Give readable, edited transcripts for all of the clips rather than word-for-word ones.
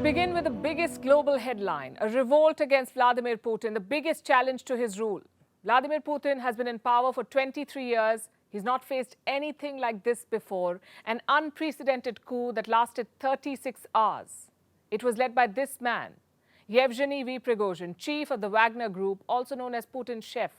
begin with the biggest global headline, a revolt against Vladimir Putin, the biggest challenge to his rule. Vladimir Putin has been in power for 23 years. He's not faced anything like this before, an unprecedented coup that lasted 36 hours. It was led by this man, Yevgeny Prigozhin, chief of the Wagner group, also known as Putin's chef.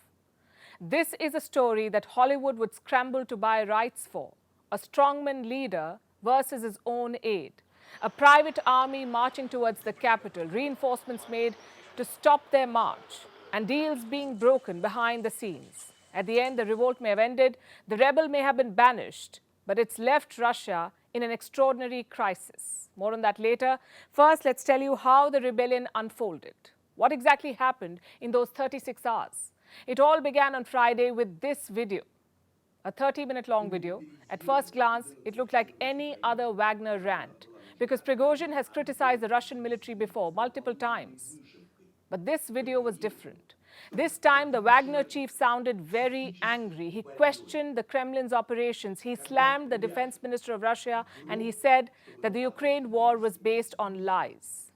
This is a story that Hollywood would scramble to buy rights for, a strongman leader versus his own aide. A private army marching towards the capital, reinforcements made to stop their march, and deals being broken behind the scenes. At the end, the revolt may have ended, the rebel may have been banished, but it's left Russia in an extraordinary crisis. More on that later. First, let's tell you how the rebellion unfolded. What exactly happened in those 36 hours? It all began on Friday with this video. A 30-minute long video. At first glance, it looked like any other Wagner rant, because Prigozhin has criticized the Russian military before, multiple times. But this video was different. This time, the Wagner chief sounded very angry. He questioned the Kremlin's operations. He slammed the defense minister of Russia, and he said that the Ukraine war was based on lies.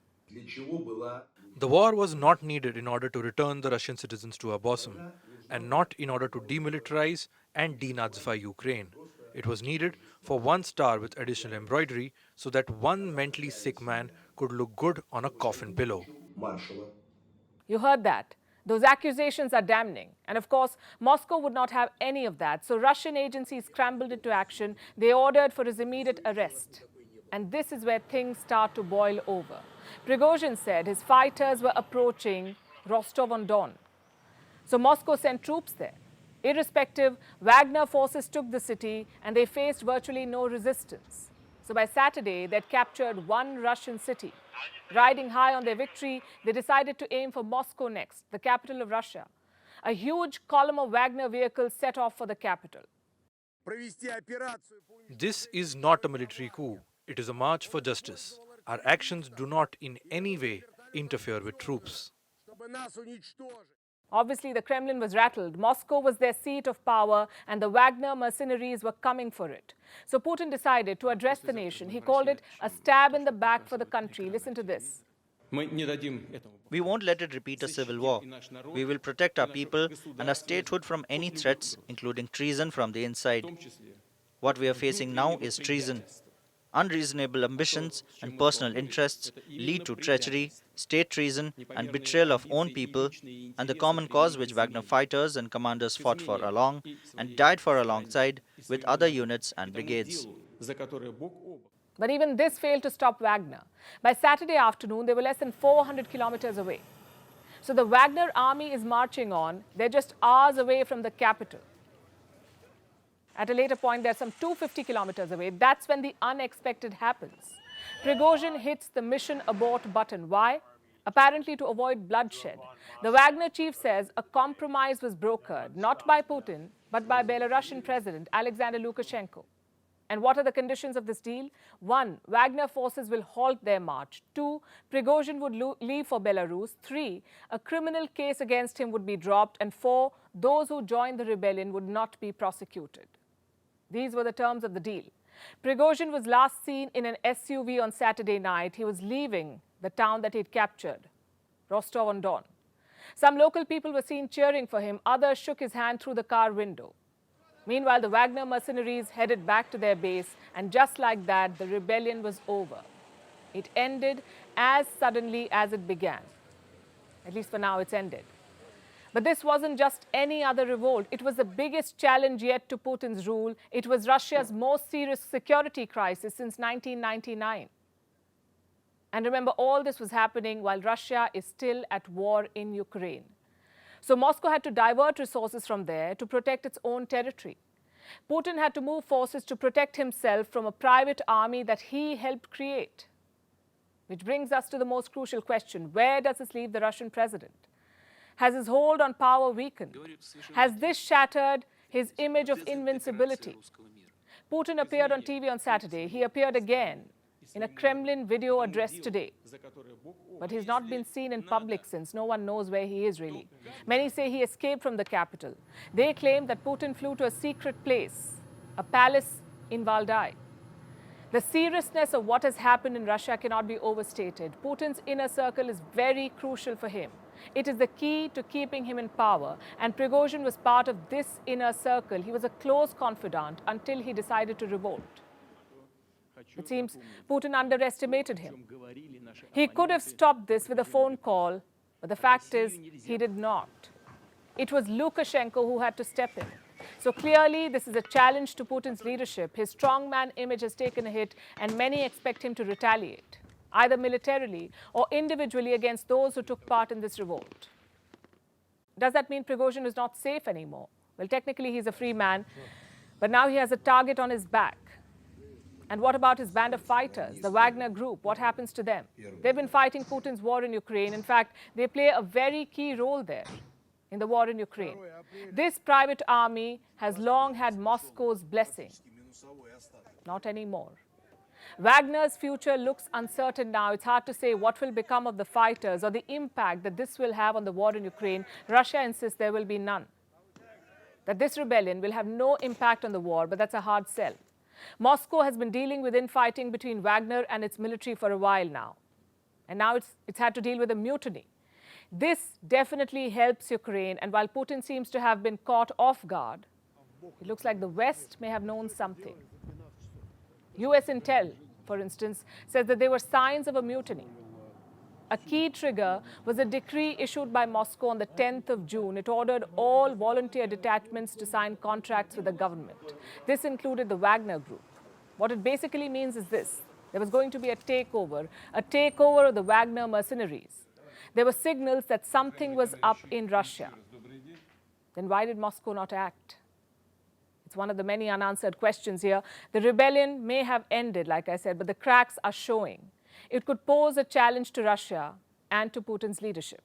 The war was not needed in order to return the Russian citizens to our bosom, and not in order to demilitarize and denazify Ukraine. It was needed for one star with additional embroidery so that one mentally sick man could look good on a coffin pillow. You heard that. Those accusations are damning. And of course, Moscow would not have any of that. So Russian agencies scrambled into action. They ordered for his immediate arrest. And this is where things start to boil over. Prigozhin said his fighters were approaching Rostov-on-Don. So Moscow sent troops there. Irrespective, Wagner forces took the city and they faced virtually no resistance. So by Saturday, they'd captured one Russian city. Riding high on their victory, they decided to aim for Moscow next, the capital of Russia. A huge column of Wagner vehicles set off for the capital. This is not a military coup. It is a march for justice. Our actions do not in any way interfere with troops. Obviously, the Kremlin was rattled. Moscow was their seat of power, and the Wagner mercenaries were coming for it. So Putin decided to address the nation. He called it a stab in the back for the country. Listen to this. We won't let it repeat a civil war. We will protect our people and our statehood from any threats, including treason from the inside. What we are facing now is treason. Unreasonable ambitions and personal interests lead to treachery, state treason, and betrayal of own people, and the common cause which Wagner fighters and commanders fought for along and died for alongside with other units and brigades. But even this failed to stop Wagner. By Saturday afternoon, they were less than 400 kilometers away. So the Wagner army is marching on. They're just hours away from the capital. At a later point, they're some 250 kilometers away. That's when the unexpected happens. Prigozhin hits the mission abort button. Why? Apparently to avoid bloodshed. The Wagner chief says a compromise was brokered, not by Putin, but by Belarusian President Alexander Lukashenko. And what are the conditions of this deal? 1. Wagner forces will halt their march. 2. Prigozhin would leave for Belarus. 3. A criminal case against him would be dropped. And 4. Those who joined the rebellion would not be prosecuted. These were the terms of the deal. Prigozhin was last seen in an SUV on Saturday night. He was leaving the town that he'd captured, Rostov-on-Don. Some local people were seen cheering for him. Others shook his hand through the car window. Meanwhile, the Wagner mercenaries headed back to their base, and just like that, the rebellion was over. It ended as suddenly as it began. At least for now, it's ended. But this wasn't just any other revolt. It was the biggest challenge yet to Putin's rule. It was Russia's most serious security crisis since 1999. And remember, all this was happening while Russia is still at war in Ukraine. So Moscow had to divert resources from there to protect its own territory. Putin had to move forces to protect himself from a private army that he helped create. Which brings us to the most crucial question. Where does this leave the Russian president? Has his hold on power weakened? Has this shattered his image of invincibility? Putin appeared on TV on Saturday. He appeared again in a Kremlin video address today. But he's not been seen in public since. No one knows where he is really. Many say he escaped from the capital. They claim that Putin flew to a secret place, a palace in Valdai. The seriousness of what has happened in Russia cannot be overstated. Putin's inner circle is very crucial for him. It is the key to keeping him in power, and Prigozhin was part of this inner circle. He was a close confidant until he decided to revolt. It seems Putin underestimated him. He could have stopped this with a phone call, but the fact is he did not. It was Lukashenko who had to step in. So clearly, this is a challenge to Putin's leadership. His strongman image has taken a hit, and many expect him to retaliate, either militarily or individually against those who took part in this revolt. Does that mean Prigozhin is not safe anymore? Well, technically, he's a free man, but now he has a target on his back. And what about his band of fighters, the Wagner group? What happens to them? They've been fighting Putin's war in Ukraine. In fact, they play a very key role there in the war in Ukraine. This private army has long had Moscow's blessing. Not anymore. Wagner's future looks uncertain now. It's hard to say what will become of the fighters or the impact that this will have on the war in Ukraine. Russia insists there will be none. That this rebellion will have no impact on the war, but that's a hard sell. Moscow has been dealing with infighting between Wagner and its military for a while now. And now it's had to deal with a mutiny. This definitely helps Ukraine, and while Putin seems to have been caught off guard, it looks like the West may have known something. US intel, for instance, says that there were signs of a mutiny. A key trigger was a decree issued by Moscow on the 10th of June. It ordered all volunteer detachments to sign contracts with the government. This included the Wagner group. What it basically means is this: there was going to be a takeover of the Wagner mercenaries. There were signals that something was up in Russia. Then why did Moscow not act? It's one of the many unanswered questions here. The rebellion may have ended, like I said, but the cracks are showing. It could pose a challenge to Russia and to Putin's leadership.